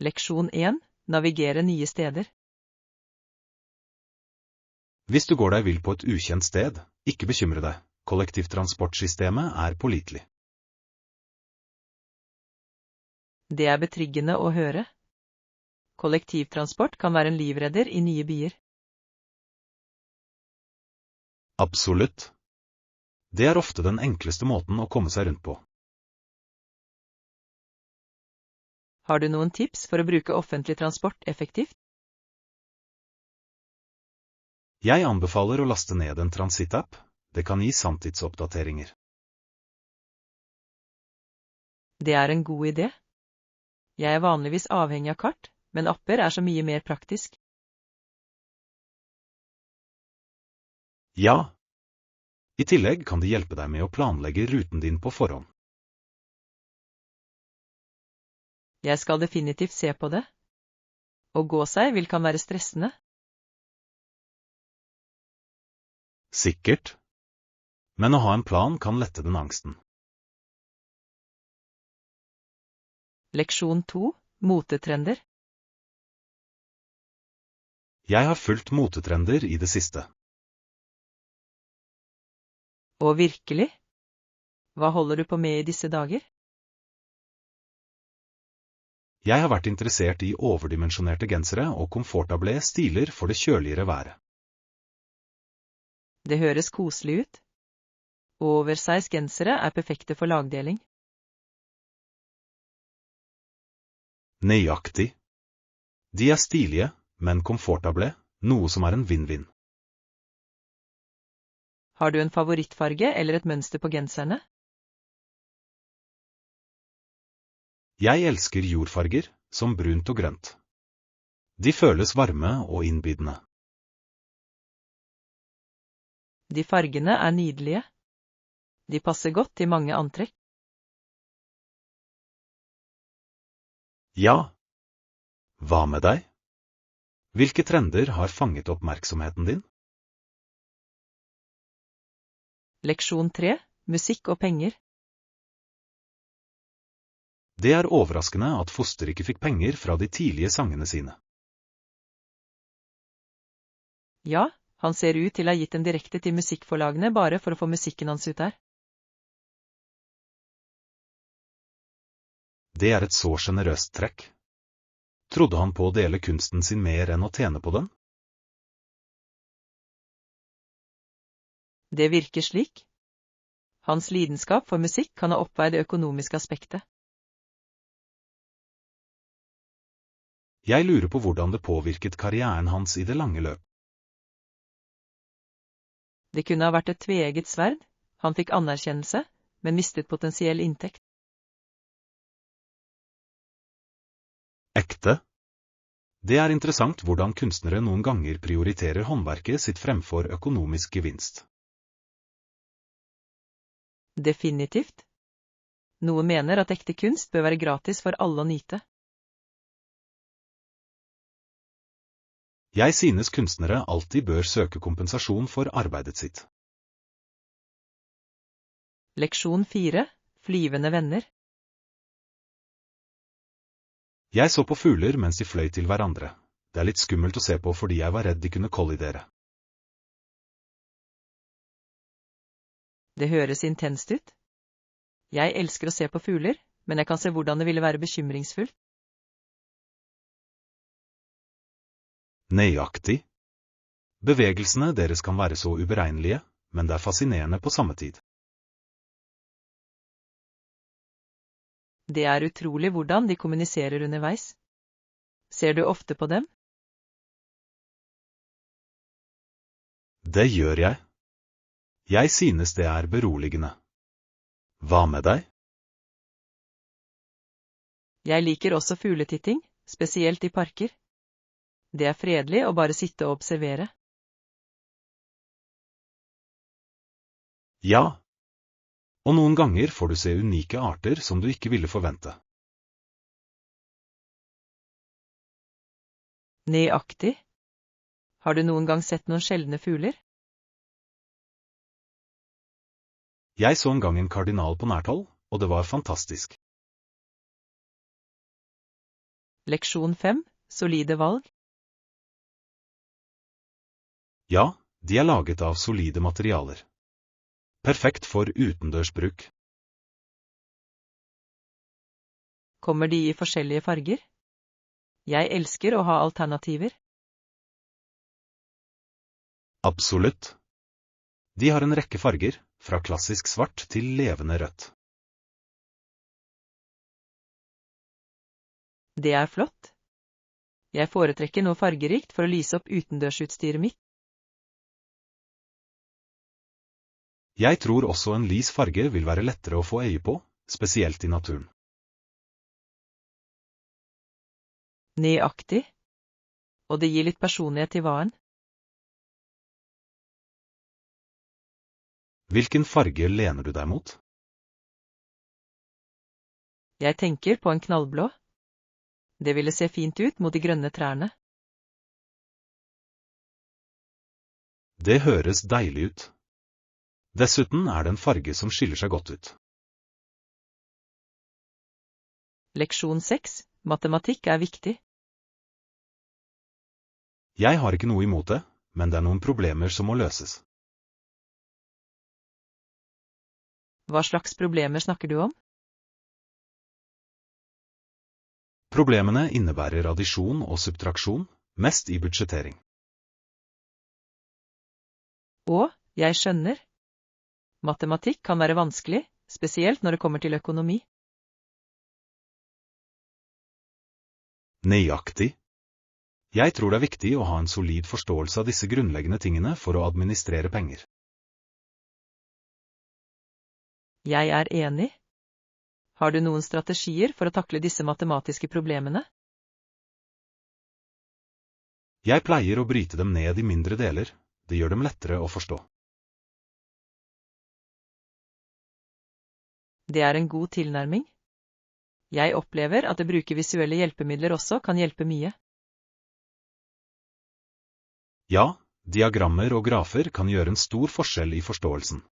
Leksjon 1. Navigere nye steder. Hvis du går deg vill på et ukjent sted, ikke bekymre deg. Kollektivtransportsystemet er pålitelig. Det er betryggende å høre. Kollektivtransport kan være en livredder i nye byer. Absolutt. Det er ofte den enkleste måten å komme seg rundt på. Har du noen tips for å bruke offentlig transport effektivt? Jeg anbefaler å laste ned en transittapp. Det kan gi sanntidsoppdateringer. Det er en god idé. Jeg er vanligvis avhengig av kart, men apper er så mye mer praktisk. Ja. I tillegg kan de hjelpe deg med å planlegge ruten din på forhånd. Jeg skal definitivt se på det. Å gå seg vill kan være stressende. Sikkert. Men å ha en plan kan lette den angsten. Leksjon 2. Motetrender. Jeg har fulgt motetrender i det siste. Og virkelig? Hva holder du på med i disse dager? Jeg har vært interessert i overdimensjonerte gensere og komfortable stiler for det kjøligere været. Det høres koselig ut. Oversize gensere er perfekte for lagdeling. Nøyaktig. De er stilige, men komfortable, noe som er en vinn-vinn. Har du en favorittfarge eller et mønster på genserne? Jeg elsker jordfarger, som brunt og grønt. De føles varme og innbydende. De fargene er nydelige. De passer godt til mange antrekk. Ja. Hva med deg? Hvilke trender har fanget oppmerksomheten din? Leksjon 3. Musikk og penger. Det er overraskende at Foster ikke fikk penger fra de tidlige sangene sine. Ja, han ser ut til å ha gitt dem direkte til musikkforlagene bare for å få musikken hans ut der. Det er et så generøst trekk. Trodde han på å dele kunsten sin mer enn å tjene på den? Det virker slik. Hans lidenskap for musikk kan ha oppveid det økonomiske aspektet. Jeg lurer på hvordan det påvirket karrieren hans i det lange løp. Det kunne ha vært et tveegget sverd. Han fikk anerkjennelse, men mistet potensiell inntekt. Ekte? Det er interessant hvordan kunstnere noen ganger prioriterer håndverket sitt fremfor økonomisk gevinst. Definitivt. Noen mener at ekte kunst bør være gratis for alle å nyte. Jeg synes kunstnere alltid bør søke kompensasjon for arbeidet sitt. Leksjon 4. Flyvende venner. Jeg så på fugler mens de fløy til hverandre. Det er litt skummelt å se på fordi jeg var redd de kunne kollidere. Det høres intenst ut. Jeg elsker å se på fugler, men jeg kan se hvordan det ville være bekymringsfullt. Nøyaktig. Bevegelsene deres kan være så uberegnelige, men det er fascinerende på samme tid. Det er utrolig hvordan de kommuniserer underveis. Ser du ofte på dem? Det gjør jeg. Jeg synes det er beroligende. Hva med deg? Jeg liker også fugletitting, spesielt i parker. Det er fredelig å bare sitte og observere. Ja. Og noen ganger får du se unike arter som du ikke ville forvente. Nøyaktig. Har du noen gang sett noen sjeldne fugler? Jeg så en gang en kardinal på nært hold, og det var fantastisk. Leksjon 5. Solide valg. Ja, de er laget av solide materialer. Perfekt for utendørsbruk. Kommer de i forskjellige farger? Jeg elsker å ha alternativer. Absolutt. De har en rekke farger, fra klassisk svart til levende rødt. Det er flott. Jeg foretrekker noe fargerikt for å lyse opp utendørsutstyret mitt. Jeg tror også en lys farge vil være lettere å få øye på, spesielt i naturen. Nøyaktig. Og det gir litt personlighet til varen. Hvilken farge lener du deg mot? Jeg tenker på en knallblå. Det ville se fint ut mot de grønne trærne. Det høres deilig ut. Dessuten er det en farge som skiller seg godt ut. Leksjon 6. Matematikk er viktig. Jeg har ikke noe imot det, men det er noen problemer som må løses. Hva slags problemer snakker du om? Problemene innebærer addisjon og subtraksjon, mest i budsjettering. Og, jeg skjønner. Matematikk kan være vanskelig, spesielt når det kommer til økonomi. Nøyaktig. Jeg tror det er viktig å ha en solid forståelse av disse grunnleggende tingene for å administrere penger. Jeg er enig. Har du noen strategier for å takle disse matematiske problemene? Jeg pleier å bryte dem ned i mindre deler, det gjør dem lettere å forstå. Det er en god tilnærming. Jeg opplever at å bruke visuelle hjelpemidler også kan hjelpe mye. Ja, diagrammer og grafer kan gjøre en stor forskjell i forståelsen.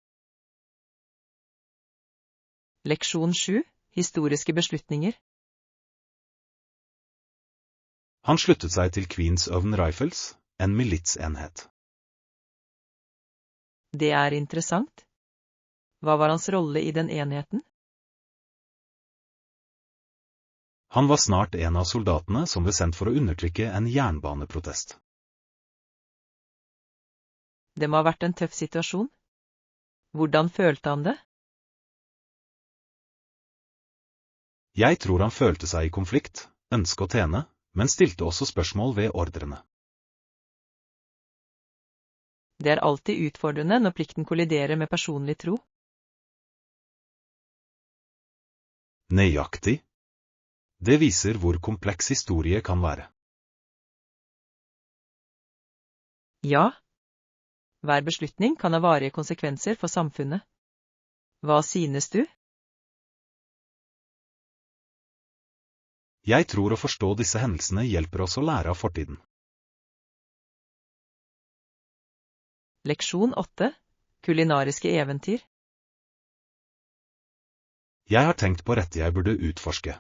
Leksjon 7. Historiske beslutninger. Han sluttet seg til Queen's Own Rifles, en militsenhet. Det er interessant. Hva var hans rolle i den enheten? Han var snart en av soldatene som ble sendt for å undertrykke en jernbaneprotest. Det må ha vært en tøff situasjon. Hvordan følte han det? Jeg tror han følte seg i konflikt, ønsket å tjene, men stilte også spørsmål ved ordrene. Det er alltid utfordrende når plikten kolliderer med personlig tro. Nøyaktig. Det viser hvor kompleks historie kan være. Ja. Hver beslutning kan ha varige konsekvenser for samfunnet. Hva synes du? Jeg tror å forstå disse hendelsene hjelper oss å lære av fortiden. Leksjon 8. Kulinariske eventyr. Jeg har tenkt på rette jeg burde utforske.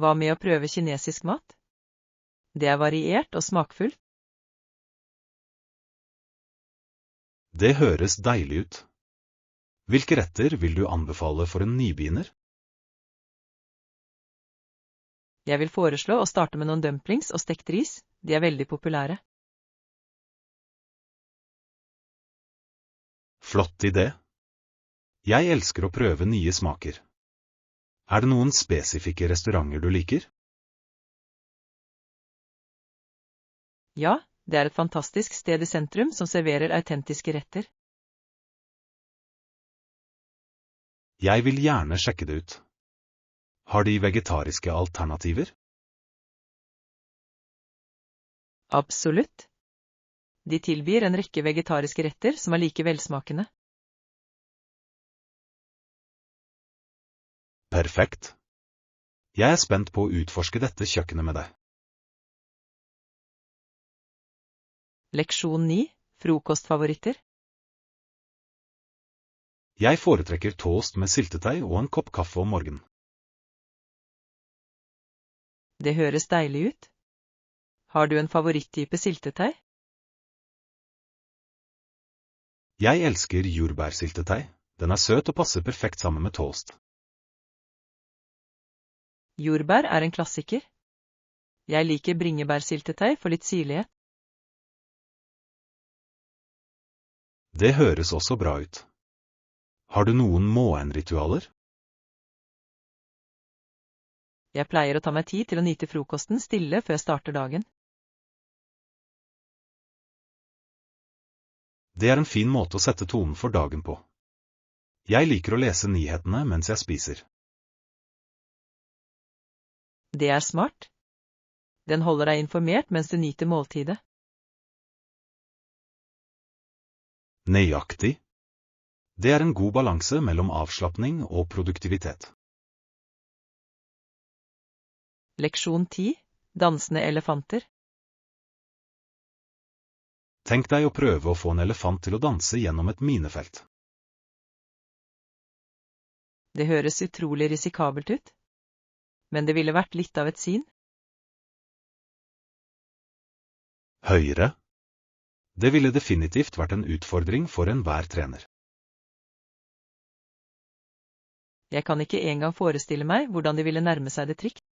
Hva med å prøve kinesisk mat? Det er variert og smakfullt. Det høres deilig ut. Hvilke retter vil du anbefale for en nybegynner? Jeg vil foreslå å starte med noen dumplings og stekt ris, de er veldig populære. Flott idé. Jeg elsker å prøve nye smaker. Er det noen spesifikke restauranter du liker? Ja, det er et fantastisk sted i sentrum som serverer autentiske retter. Jeg vil gjerne sjekke det ut. Har de vegetariske alternativer? Absolutt. De tilbyr en rekke vegetariske retter som er like velsmakende. Perfekt. Jeg er spent på å utforske dette kjøkkenet med deg. Leksjon 9. Frokostfavoritter. Jeg foretrekker toast med syltetøy og en kopp kaffe om morgenen. Det høres deilig ut. Har du en favoritttype syltetøy? Jeg elsker jordbærsyltetøy. Den er søt og passer perfekt sammen med toast. Jordbær er en klassiker. Jeg liker bringebærsyltetøy for litt syrlighet. Det høres også bra ut. Har du noen morgenritualer? Jeg pleier å ta meg tid til å nyte frokosten stille før jeg starter dagen. Det er en fin måte å sette tonen for dagen på. Jeg liker å lese nyhetene mens jeg spiser. Det er smart. Den holder deg informert mens du nyter måltidet. Nøyaktig. Det er en god balanse mellom avslapping og produktivitet. Leksjon 10. Dansende elefanter. Tenk deg å prøve å få en elefant til å danse gjennom et minefelt. Det høres utrolig risikabelt ut, men det ville vært litt av et syn. Høyere. Det ville definitivt vært en utfordring for enhver trener. Jeg kan ikke engang forestille meg hvordan de ville nærme seg det triks.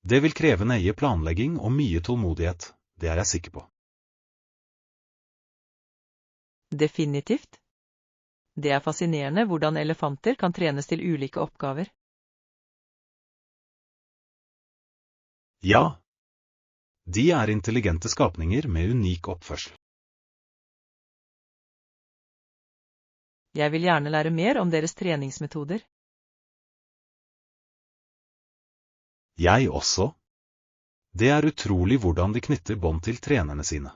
Det vil kreve nøye planlegging og mye tålmodighet, det er jeg sikker på. Definitivt. Det er fascinerende hvordan elefanter kan trenes til ulike oppgaver. Ja. De er intelligente skapninger med unik oppførsel. Jeg vil gjerne lære mer om deres treningsmetoder. Jeg også. Det er utrolig hvordan de knytter bånd til trenerne sine.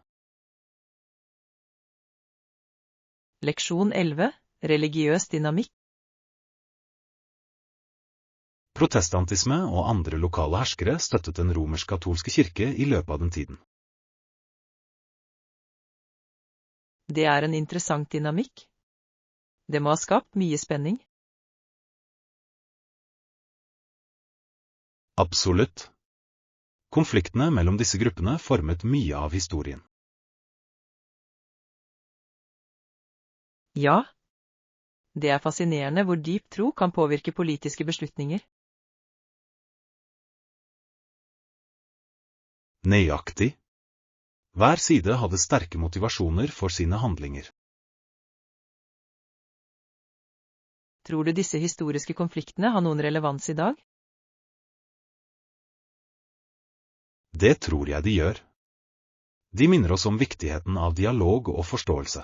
Leksjon 11. Religiøs dynamikk. Protestantisme og andre lokale herskere støttet den romersk-katolske kirke i løpet av den tiden. Det er en interessant dynamikk. Det må ha skapt mye spenning. Absolutt. Konfliktene mellom disse gruppene formet mye av historien. Ja. Det er fascinerende hvor dyp tro kan påvirke politiske beslutninger. Nøyaktig. Hver side hadde sterke motivasjoner for sine handlinger. Tror du disse historiske konfliktene har noen relevans i dag? Det tror jeg de gjør. De minner oss om viktigheten av dialog og forståelse.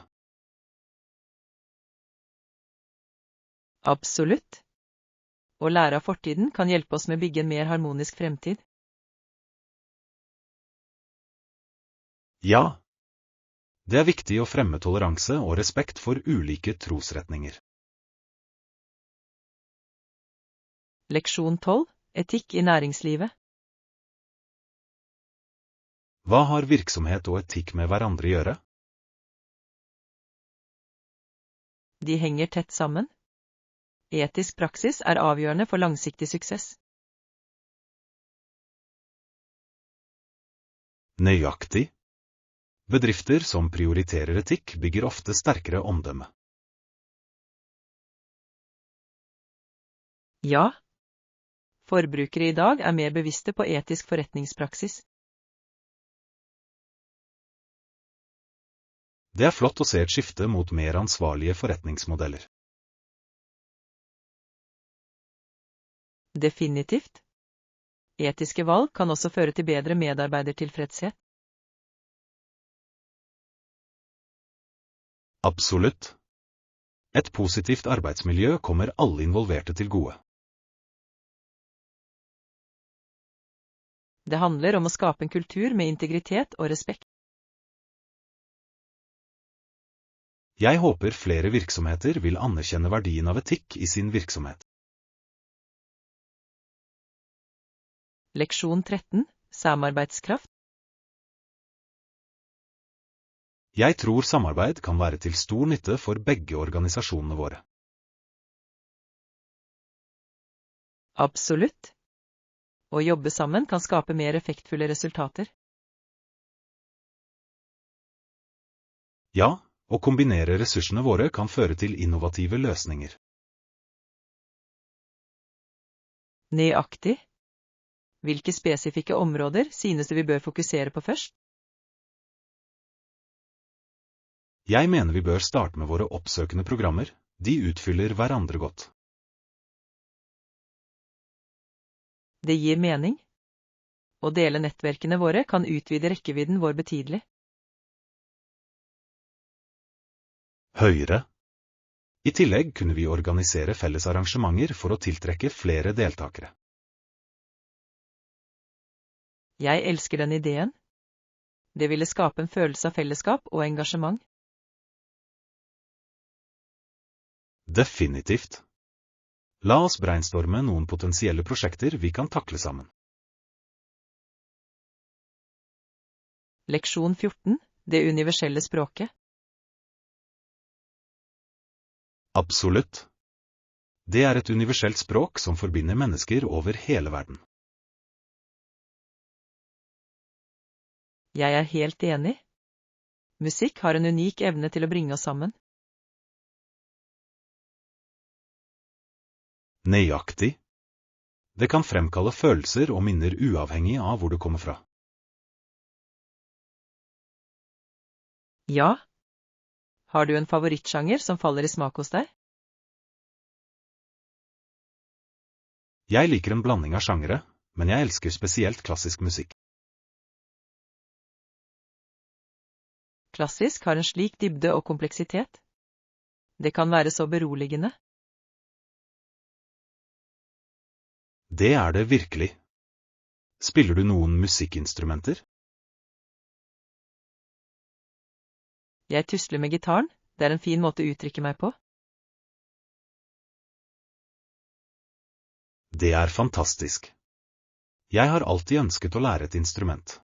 Absolutt. Å lære av fortiden kan hjelpe oss med å bygge en mer harmonisk fremtid. Ja. Det er viktig å fremme toleranse og respekt for ulike trosretninger. Leksjon 12. Etikk i næringslivet. Hva har virksomhet og etikk med hverandre å gjøre? De henger tett sammen. Etisk praksis er avgjørende for langsiktig suksess. Nøyaktig. Bedrifter som prioriterer etikk bygger ofte sterkere omdømme. Ja. Forbrukere i dag er mer bevisste på etisk forretningspraksis. Det er flott å se et skifte mot mer ansvarlige forretningsmodeller. Definitivt. Etiske valg kan også føre til bedre medarbeidertilfredshet. Absolutt. Et positivt arbeidsmiljø kommer alle involverte til gode. Det handler om å skape en kultur med integritet og respekt. Jeg håper flere virksomheter vil anerkjenne verdien av etikk i sin virksomhet. Leksjon 13. Samarbeidskraft. Jeg tror samarbeid kan være til stor nytte for begge organisasjonene våre. Absolutt. Å jobbe sammen kan skape mer effektfulle resultater. Ja, å kombinere ressursene våre kan føre til innovative løsninger. Nøyaktig. Hvilke spesifikke områder synes du vi bør fokusere på først? Jeg mener vi bør starte med våre oppsøkende programmer, de utfyller hverandre godt. Det gir mening. Å dele nettverkene våre kan utvide rekkevidden vår betydelig. Høyere. I tillegg kunne vi organisere felles arrangementer for å tiltrekke flere deltakere. Jeg elsker den ideen. Det ville skape en følelse av fellesskap og engasjement. Definitivt. La oss brainstorme noen potensielle prosjekter vi kan takle sammen. Leksjon 14. Det universelle språket. Absolutt. Det er et universelt språk som forbinder mennesker over hele verden. Jeg er helt enig. Musikk har en unik evne til å bringe oss sammen. Nøyaktig. Det kan fremkalle følelser og minner uavhengig av hvor du kommer fra. Ja. Har du en favorittsjanger som faller i smak hos deg? Jeg liker en blanding av sjangere, men jeg elsker spesielt klassisk musikk. Klassisk har en slik dybde og kompleksitet. Det kan være så beroligende. Det er det virkelig. Spiller du noen musikkinstrumenter? Jeg tusler med gitaren, det er en fin måte å uttrykke meg på. Det er fantastisk. Jeg har alltid ønsket å lære et instrument.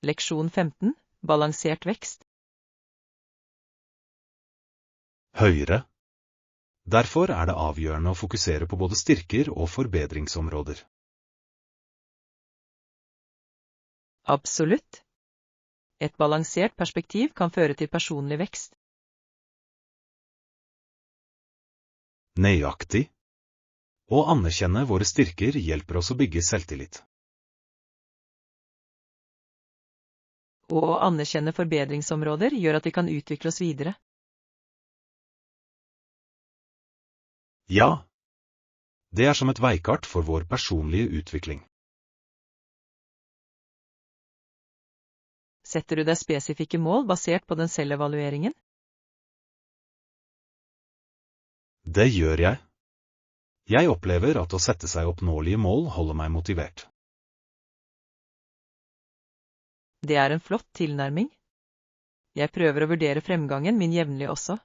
Leksjon 15. Balansert vekst. Høyere. Derfor er det avgjørende å fokusere på både styrker og forbedringsområder. Absolutt. Et balansert perspektiv kan føre til personlig vekst. Nøyaktig. Å anerkjenne våre styrker hjelper oss å bygge selvtillit. Og å anerkjenne forbedringsområder gjør at vi kan utvikle oss videre. Ja. Det er som et veikart for vår personlige utvikling. Setter du deg spesifikke mål basert på den selvevalueringen? Det gjør jeg. Jeg opplever at å sette seg oppnåelige mål holder meg motivert. Det er en flott tilnærming. Jeg prøver å vurdere fremgangen min jevnlig også.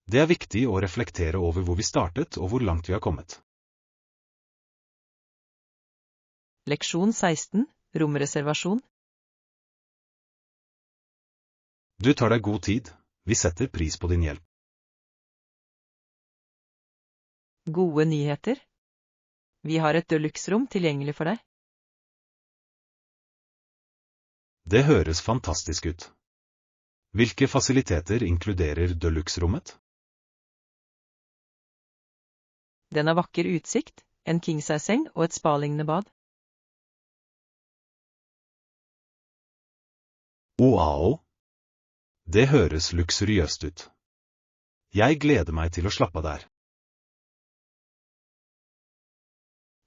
Det er viktig å reflektere over hvor vi startet og hvor langt vi har kommet. Leksjon 16. Romreservasjon. Du tar deg god tid. Vi setter pris på din hjelp. Gode nyheter. Vi har et deluxe-rom tilgjengelig for deg. Det høres fantastisk ut. Hvilke fasiliteter inkluderer deluxe-rommet? Den har vakker utsikt, en king-size-seng og et spa-lignende bad. Wow! Det høres luksuriøst ut. Jeg gleder meg til å slappe av der.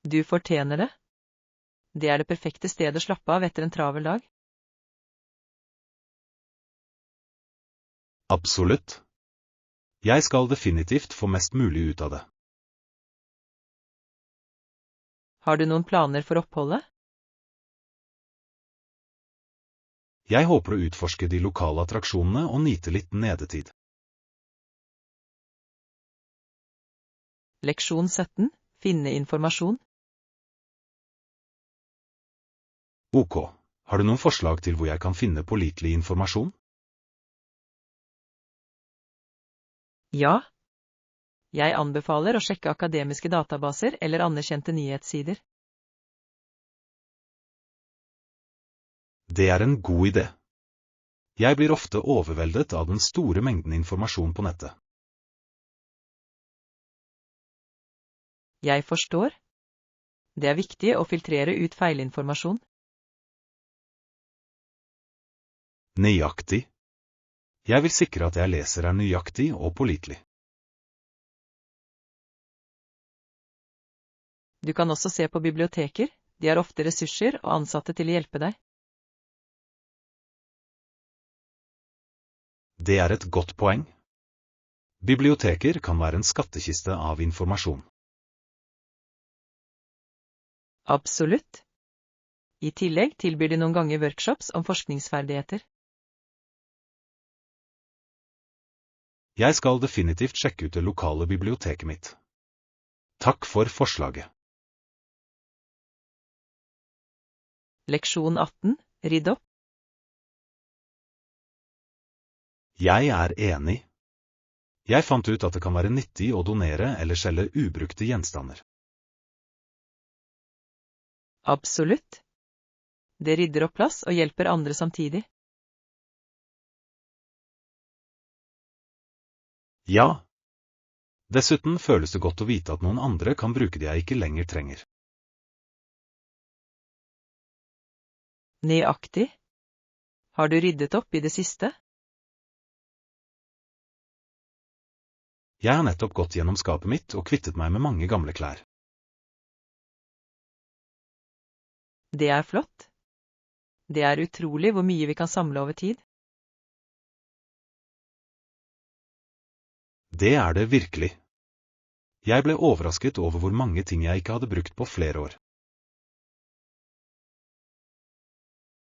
Du fortjener det. Det er det perfekte stedet å slappe av etter en travel dag. Absolutt. Jeg skal definitivt få mest mulig ut av det. Har du noen planer for oppholdet? Jeg håper å utforske de lokale attraksjonene og nyte litt nedetid. Leksjon 17. Finne informasjon. Ok, har du noen forslag til hvor jeg kan finne pålitelig informasjon? Ja. Jeg anbefaler å sjekke akademiske databaser eller anerkjente nyhetssider. Det er en god idé. Jeg blir ofte overveldet av den store mengden informasjon på nettet. Jeg forstår. Det er viktig å filtrere ut feilinformasjon. Nøyaktig. Jeg vil sikre at jeg leser er nøyaktig og pålitelig. Du kan også se på biblioteker, de har ofte ressurser og ansatte til å hjelpe deg. Det er et godt poeng. Biblioteker kan være en skattkiste av informasjon. Absolutt. I tillegg tilbyr de noen ganger workshops om forskningsferdigheter. Jeg skal definitivt sjekke ut det lokale biblioteket mitt. Takk for forslaget. Leksjon 18. Rydd opp. Jeg er enig. Jeg fant ut at det kan være nyttig å donere eller selge ubrukte gjenstander. Absolutt. Det rydder opp plass og hjelper andre samtidig. Ja. Dessuten føles det godt å vite at noen andre kan bruke det jeg ikke lenger trenger. Nøyaktig. Har du ryddet opp i det siste? Jeg har nettopp gått gjennom skapet mitt og kvittet meg med mange gamle klær. Det er flott. Det er utrolig hvor mye vi kan samle over tid. Det er det virkelig. Jeg ble overrasket over hvor mange ting jeg ikke hadde brukt på flere år.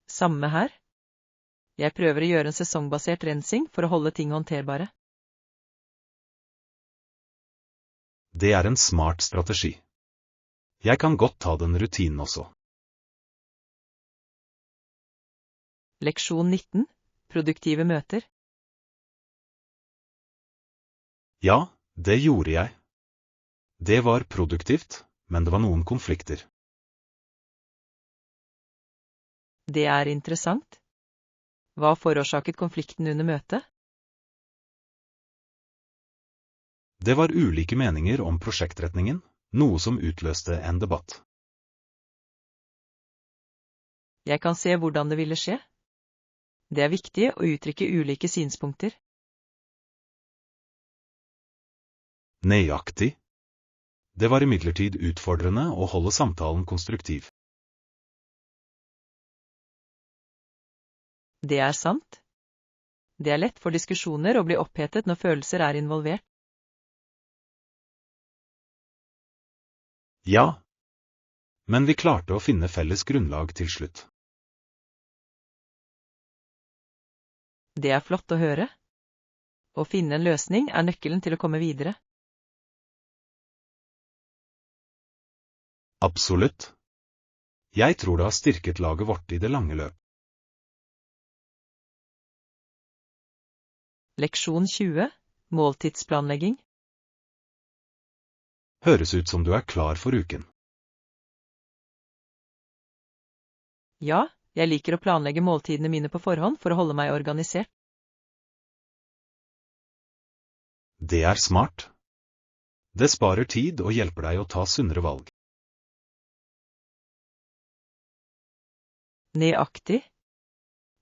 Samme her. Jeg prøver å gjøre en sesongbasert rensing for å holde ting håndterbare. Det er en smart strategi. Jeg kan godt ta den rutinen også. Leksjon 19. Produktive møter. Ja, det gjorde jeg. Det var produktivt, men det var noen konflikter. Det er interessant. Hva forårsaket konflikten under møtet? Det var ulike meninger om prosjektretningen, noe som utløste en debatt. Jeg kan se hvordan det ville skje. Det er viktig å uttrykke ulike synspunkter. Nøyaktig. Det var imidlertid utfordrende å holde samtalen konstruktiv. Det er sant. Det er lett for diskusjoner å bli opphetet når følelser er involvert. Ja. Men vi klarte å finne felles grunnlag til slutt. Det er flott å høre. Å finne en løsning er nøkkelen til å komme videre. Absolutt. Jeg tror det har styrket laget vårt i det lange løp. Leksjon 20. Måltidsplanlegging. Høres ut som du er klar for uken. Ja, jeg liker å planlegge måltidene mine på forhånd for å holde meg organisert. Det er smart. Det sparer tid og hjelper deg å ta sunnere valg. Nøyaktig.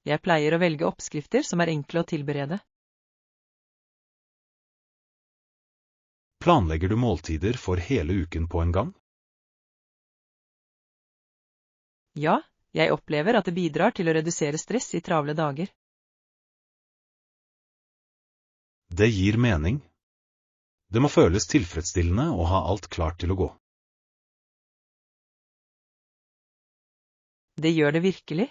Jeg pleier å velge oppskrifter som er enkle å tilberede. Planlegger du måltider for hele uken på en gang? Ja, jeg opplever at det bidrar til å redusere stress i travle dager. Det gir mening. Det må føles tilfredsstillende å ha alt klart til å gå. Det gjør det virkelig.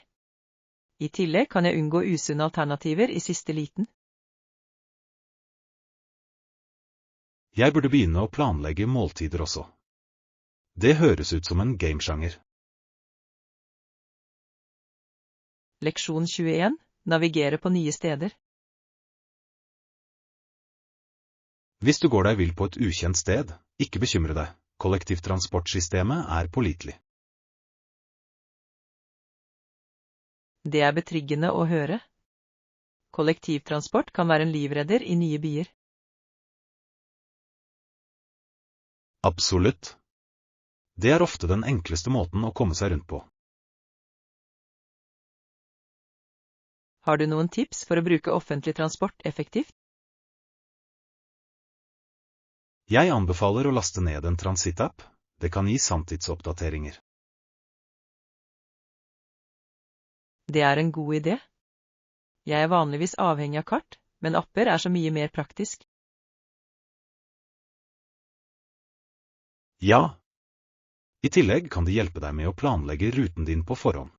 I tillegg kan jeg unngå usunne alternativer i siste liten. Jeg burde begynne å planlegge måltider også. Det høres ut som en gamesjanger. Leksjon 21. Navigere på nye steder. Hvis du går deg vill på et ukjent sted, ikke bekymre deg, kollektivtransportsystemet er pålitelig. Det er betryggende å høre. Kollektivtransport kan være en livredder i nye byer. Absolutt. Det er ofte den enkleste måten å komme seg rundt på. Har du noen tips for å bruke offentlig transport effektivt? Jeg anbefaler å laste ned en transittapp. Det kan gi sanntidsoppdateringer. Det er en god idé. Jeg er vanligvis avhengig av kart, men apper er så mye mer praktisk. Ja. I tillegg kan de hjelpe deg med å planlegge ruten din på forhånd.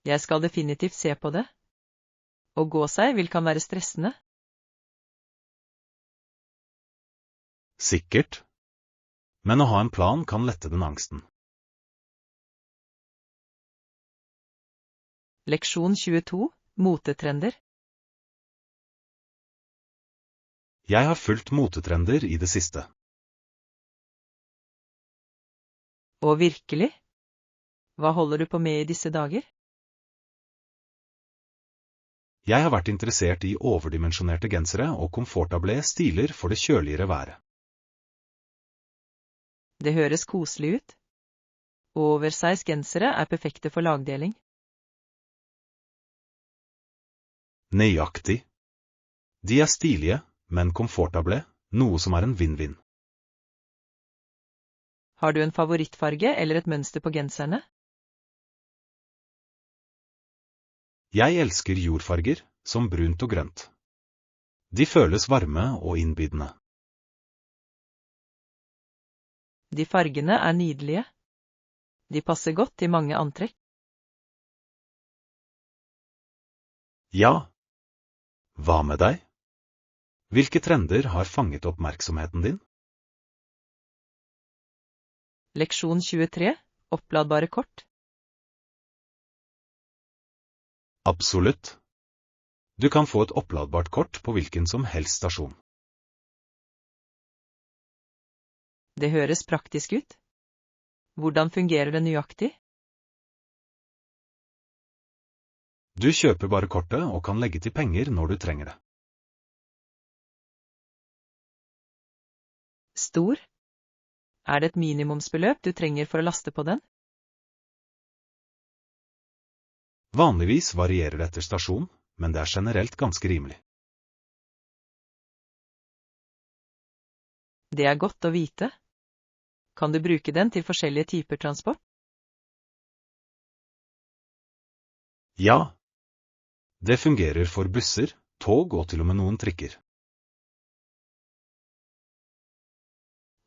Jeg skal definitivt se på det. Å gå seg vill kan være stressende. Sikkert. Men å ha en plan kan lette den angsten. Leksjon 22. Motetrender. Jeg har fulgt motetrender i det siste. Og virkelig? Hva holder du på med i disse dager? Jeg har vært interessert i overdimensjonerte gensere og komfortable stiler for det kjøligere været. Det høres koselig ut. Oversize gensere er perfekte for lagdeling. Nøyaktig. De er stilige, men komfortable, noe som er en vinn-vinn. Har du en favorittfarge eller et mønster på genserne? Jeg elsker jordfarger, som brunt og grønt. De føles varme og innbydende. De fargene er nydelige. De passer godt til mange antrekk. Ja. Hva med deg? Hvilke trender har fanget oppmerksomheten din? Leksjon 23. Oppladbare kort. Absolutt. Du kan få et oppladbart kort på hvilken som helst stasjon. Det høres praktisk ut. Hvordan fungerer det nøyaktig? Du kjøper bare kortet og kan legge til penger når du trenger det. Stor? Er det et minimumsbeløp du trenger for å laste på den? Vanligvis varierer det etter stasjon, men det er generelt ganske rimelig. Det er godt å vite. Kan du bruke den til forskjellige typer transport? Ja. Det fungerer for busser, tog og til og med noen trikker.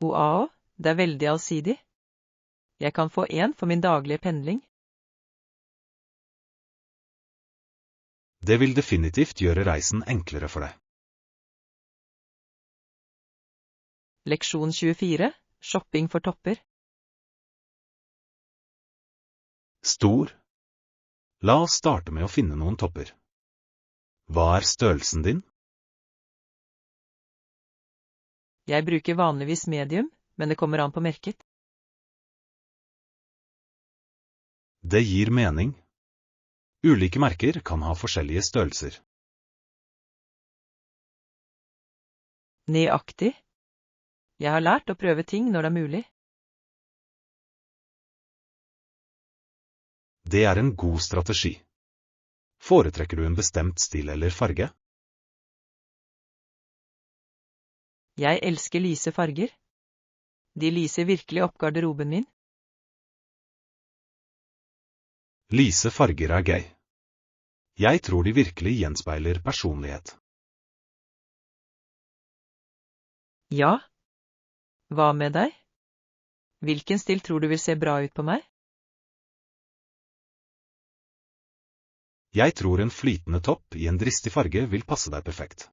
Wow, det er veldig allsidig. Jeg kan få en for min daglige pendling. Det vil definitivt gjøre reisen enklere for deg. Leksjon 24. Shopping for topper. Stor. La oss starte med å finne noen topper. Hva er størrelsen din? Jeg bruker vanligvis medium, men det kommer an på merket. Det gir mening. Ulike merker kan ha forskjellige størrelser. Nøyaktig. Jeg har lært å prøve ting når det er mulig. Det er en god strategi. Foretrekker du en bestemt stil eller farge? Jeg elsker lyse farger. De lyser virkelig opp garderoben min. Lyse farger er gøy. Jeg tror de virkelig gjenspeiler personlighet. Ja. Hva med deg? Hvilken stil tror du vil se bra ut på meg? Jeg tror en flytende topp i en dristig farge vil passe deg perfekt.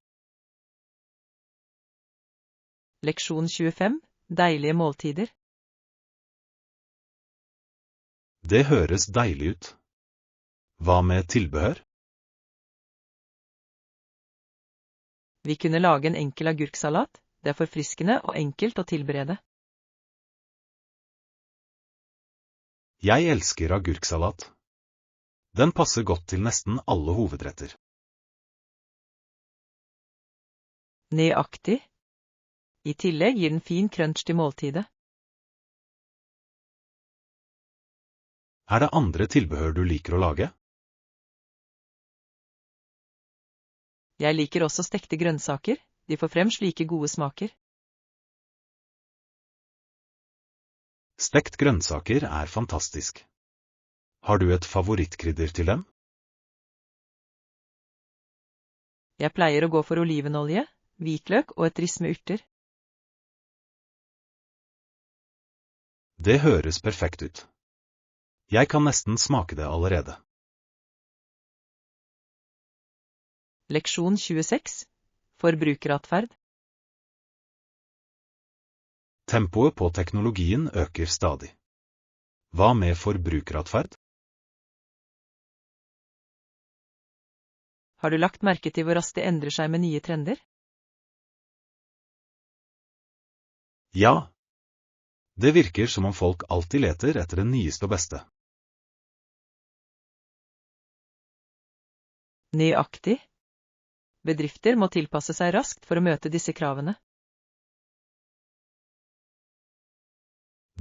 Leksjon 25. Deilige måltider. Det høres deilig ut. Hva med tilbehør? Vi kunne lage en enkel agurksalat, det er forfriskende og enkelt å tilberede. Jeg elsker agurksalat. Den passer godt til nesten alle hovedretter. Nøyaktig. I tillegg gir den fin crunch til måltidet. Er det andre tilbehør du liker å lage? Jeg liker også stekte grønnsaker, de får frem slike gode smaker. Stekt grønnsaker er fantastisk. Har du et favorittkrydder til dem? Jeg pleier å gå for olivenolje, hvitløk og et riss med urter. Det høres perfekt ut. Jeg kan nesten smake det allerede. Leksjon 26. Forbrukeratferd. Tempoet på teknologien øker stadig. Hva med forbrukeratferd? Har du lagt merke til hvor raskt det endrer seg med nye trender? Ja. Det virker som om folk alltid leter etter det nyeste og beste. Nøyaktig. Bedrifter må tilpasse seg raskt for å møte disse kravene.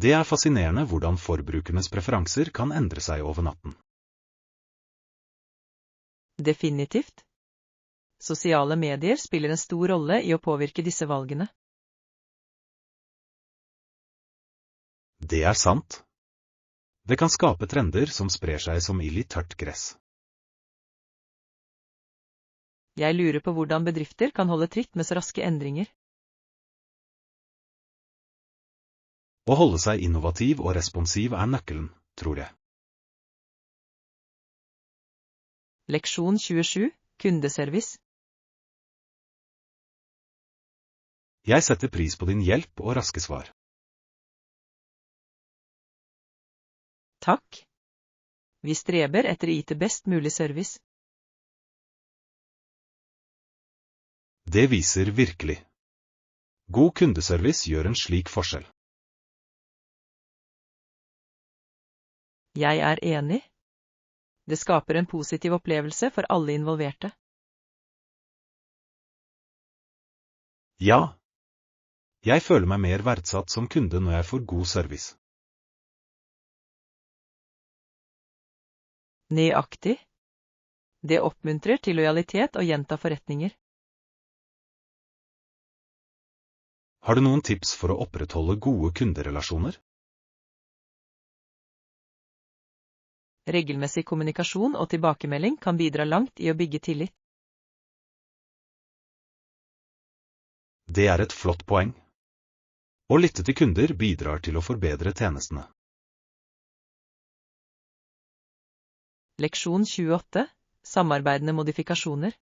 Det er fascinerende hvordan forbrukernes preferanser kan endre seg over natten. Definitivt. Sosiale medier spiller en stor rolle i å påvirke disse valgene. Det er sant. Det kan skape trender som sprer seg som ild i tørt gress. Jeg lurer på hvordan bedrifter kan holde tritt med så raske endringer. Å holde seg innovativ og responsiv er nøkkelen, tror jeg. Leksjon 27. Kundeservice. Jeg setter pris på din hjelp og raske svar. Takk. Vi streber etter å yte best mulig service. Det viser virkelig. God kundeservice gjør en slik forskjell. Jeg er enig. Det skaper en positiv opplevelse for alle involverte. Ja. Jeg føler meg mer verdsatt som kunde når jeg får god service. Nøyaktig. Det oppmuntrer til lojalitet og gjenta forretninger. Har du noen tips for å opprettholde gode kunderelasjoner? Regelmessig kommunikasjon og tilbakemelding kan bidra langt i å bygge tillit. Det er et flott poeng. Å lytte til kunder bidrar til å forbedre tjenestene. Leksjon 28. Samarbeidende modifikasjoner.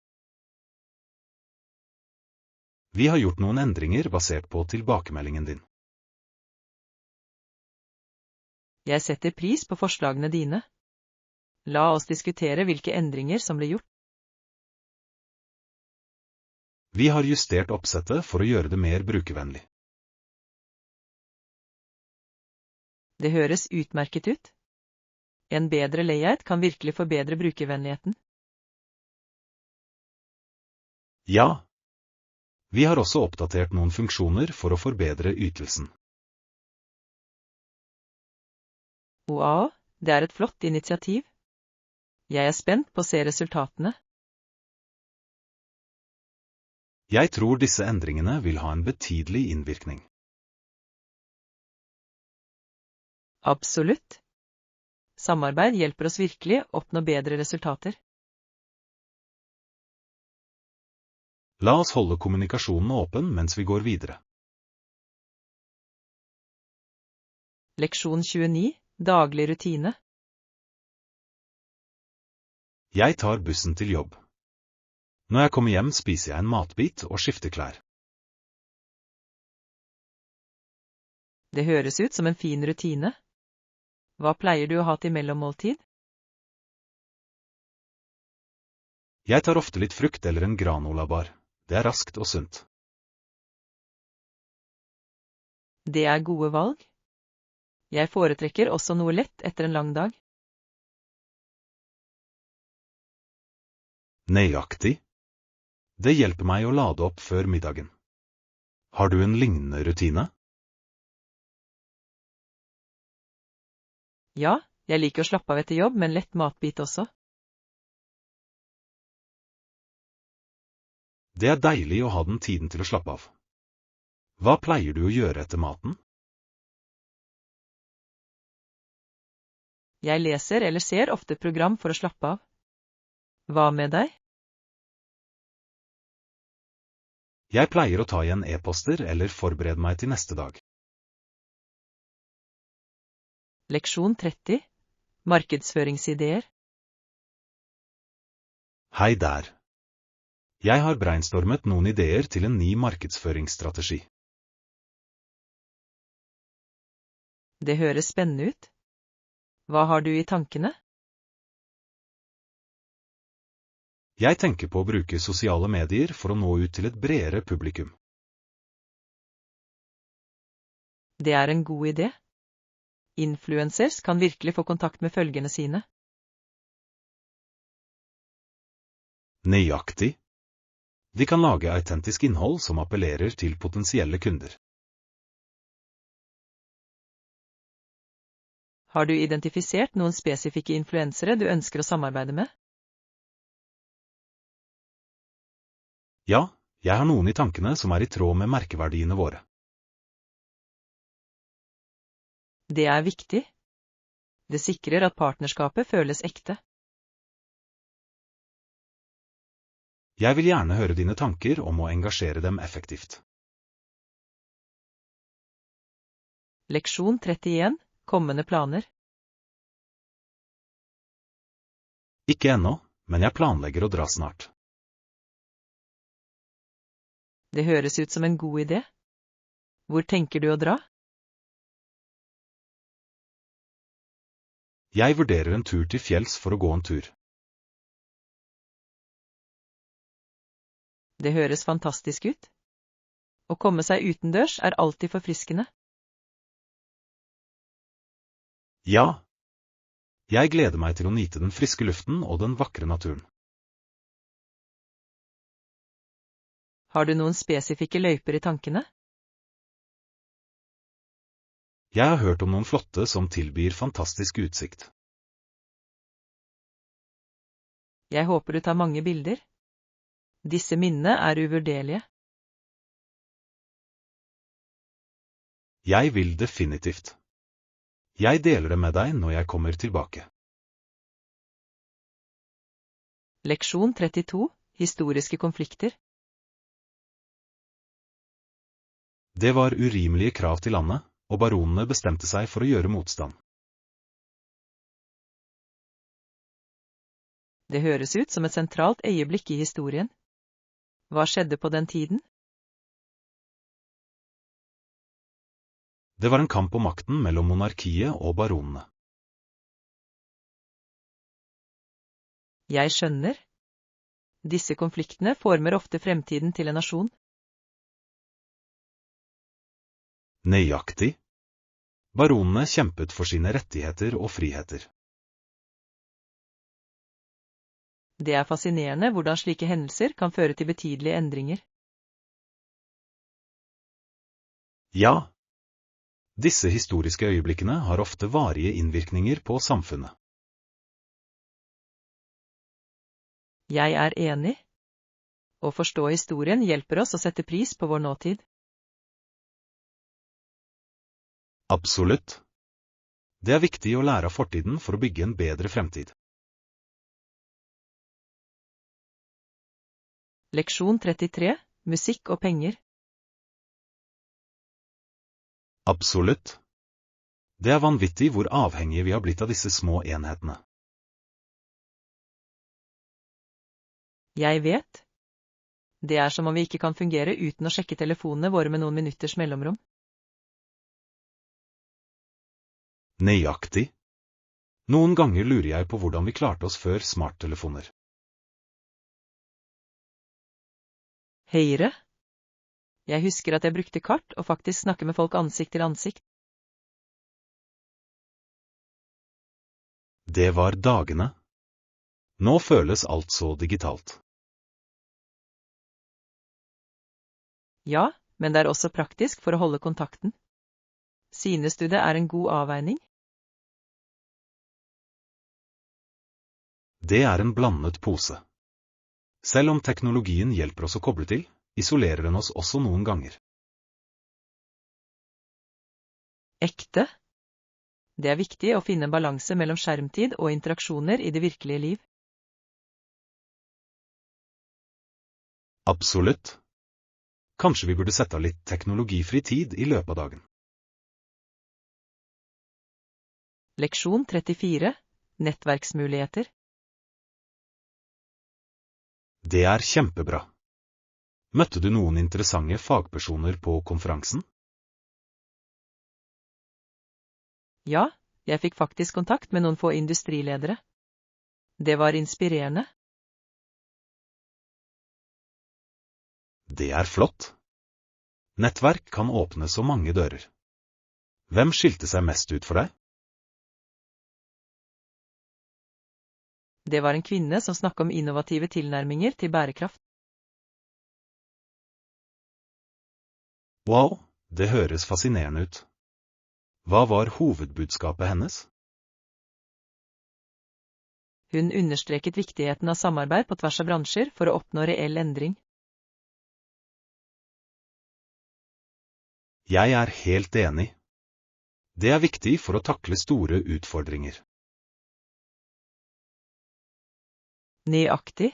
Vi har gjort noen endringer basert på tilbakemeldingen din. Jeg setter pris på forslagene dine. La oss diskutere hvilke endringer som ble gjort. Vi har justert oppsettet for å gjøre det mer brukervennlig. Det høres utmerket ut. En bedre layout kan virkelig forbedre brukervennligheten. Ja. Vi har også oppdatert noen funksjoner for å forbedre ytelsen. Wow, det er et flott initiativ. Jeg er spent på å se resultatene. Jeg tror disse endringene vil ha en betydelig innvirkning. Absolutt. Samarbeid hjelper oss virkelig å oppnå bedre resultater. La oss holde kommunikasjonen åpen mens vi går videre. Leksjon 29. Daglig rutine. Jeg tar bussen til jobb. Når jeg kommer hjem spiser jeg en matbit og skifter klær. Det høres ut som en fin rutine. Hva pleier du å ha til mellommåltid? Jeg tar ofte litt frukt eller en granolabar. det er raskt og sunt. Det er gode valg. Jeg foretrekker også noe lett etter en lang dag. Nøyaktig. Det hjelper meg å lade opp før middagen. Har du en lignende rutine? Ja, jeg liker å slappe av etter jobb med en lett matbit også. Det er deilig å ha den tiden til å slappe av. Hva pleier du å gjøre etter maten? Jeg leser eller ser ofte et program for å slappe av. Hva med deg? Jeg pleier å ta igjen e-poster eller forberede meg til neste dag. Leksjon 30. Markedsføringsideer. Hei der. Jeg har brainstormet noen ideer til en ny markedsføringsstrategi. Det høres spennende ut. Hva har du i tankene? Jeg tenker på å bruke sosiale medier for å nå ut til et bredere publikum. Det er en god idé. Influencers kan virkelig få kontakt med følgerne sine. Nøyaktig. De kan lage autentisk innhold som appellerer til potensielle kunder. Har du identifisert noen spesifikke influensere du ønsker å samarbeide med? Ja, jeg har noen i tankene som er i tråd med merkeverdiene våre. Det er viktig. Det sikrer at partnerskapet føles ekte. Jeg vil gjerne høre dine tanker om å engasjere dem effektivt. Leksjon 31. Kommende planer. Ikke ennå, men jeg planlegger å dra snart. Det høres ut som en god idé. Hvor tenker du å dra? Jeg vurderer en tur til fjells for å gå en tur. Det høres fantastisk ut. Å komme seg utendørs er alltid forfriskende. Ja. Jeg gleder meg til å nyte den friske luften og den vakre naturen. Har du noen spesifikke løyper i tankene? Jeg har hørt om noen flotte som tilbyr fantastisk utsikt. Jeg håper du tar mange bilder. Disse minnene er uvurderlige. Jeg vil definitivt. Jeg deler det med deg når jeg kommer tilbake. Leksjon 32. Historiske konflikter. Det var urimelige krav til landet, og baronene bestemte seg for å gjøre motstand. Det høres ut som et sentralt øyeblikk i historien. Hva skjedde på den tiden? Det var en kamp om makten mellom monarkiet og baronene. Jeg skjønner. Disse konfliktene former ofte fremtiden til en nasjon. Nøyaktig. Baronene kjempet for sine rettigheter og friheter. Det er fascinerende hvordan slike hendelser kan føre til betydelige endringer. Ja. Disse historiske øyeblikkene har ofte varige innvirkninger på samfunnet. Jeg er enig. Å forstå historien hjelper oss å sette pris på vår nåtid. Absolutt. Det er viktig å lære av fortiden for å bygge en bedre fremtid. Leksjon 33. Musikk og penger. Absolutt. Det er vanvittig hvor avhengige vi har blitt av disse små enhetene. Jeg vet. Det er som om vi ikke kan fungere uten å sjekke telefonene våre med noen minutters mellomrom. Nøyaktig. Noen ganger lurer jeg på hvordan vi klarte oss før smarttelefoner. Høyre. Jeg husker at jeg brukte kart og faktisk snakke med folk ansikt til ansikt. Det var dagene. Nå føles alt så digitalt. Ja, men det er også praktisk for å holde kontakten. Synes du det er en god avveining? Det er en blandet pose. Selv om teknologien hjelper oss å koble til, isolerer den oss også noen ganger. Ekte. Det er viktig å finne en balanse mellom skjermtid og interaksjoner i det virkelige liv. Absolutt. Kanskje vi burde sette av litt teknologifri tid i løpet av dagen. Leksjon 34. Nettverksmuligheter. Det er kjempebra. Møtte du noen interessante fagpersoner på konferansen? Ja, jeg fikk faktisk kontakt med noen få industriledere. Det var inspirerende. Det er flott. Nettverk kan åpne så mange dører. Hvem skilte seg mest ut for deg? Det var en kvinne som snakket om innovative tilnærminger til bærekraft. Wow, det høres fascinerende ut. Hva var hovedbudskapet hennes? Hun understreket viktigheten av samarbeid på tvers av bransjer for å oppnå reell endring. Jeg er helt enig. Det er viktig for å takle store utfordringer. Nøyaktig.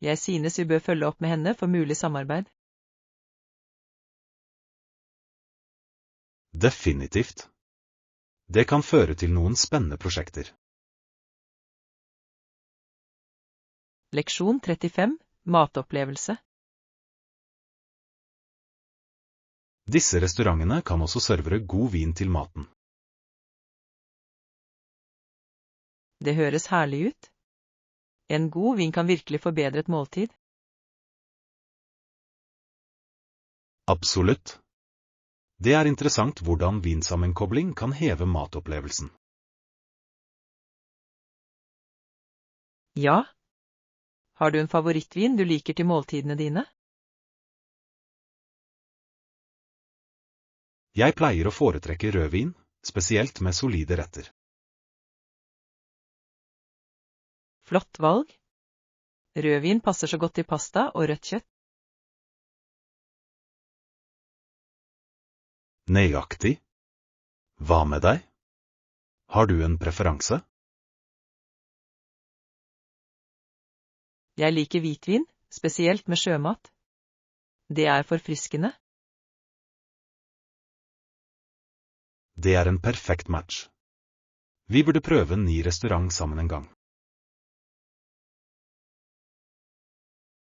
Jeg synes vi bør følge opp med henne for mulig samarbeid. Definitivt. Det kan føre til noen spennende prosjekter. Leksjon 35. Matopplevelse. Disse restaurantene kan også servere god vin til maten. Det høres herlig ut. En god vin kan virkelig forbedre et måltid. Absolutt. Det er interessant hvordan vinsammenkobling kan heve matopplevelsen. Ja. Har du en favorittvin du liker til måltidene dine? Jeg pleier å foretrekke rødvin, spesielt med solide retter. Flott valg. Rødvin passer så godt til pasta og rødt kjøtt. Nøyaktig. Hva med deg? Har du en preferanse? Jeg liker hvitvin, spesielt med sjømat. Det er forfriskende. Det er en perfekt match. Vi burde prøve en ny restaurant sammen en gang.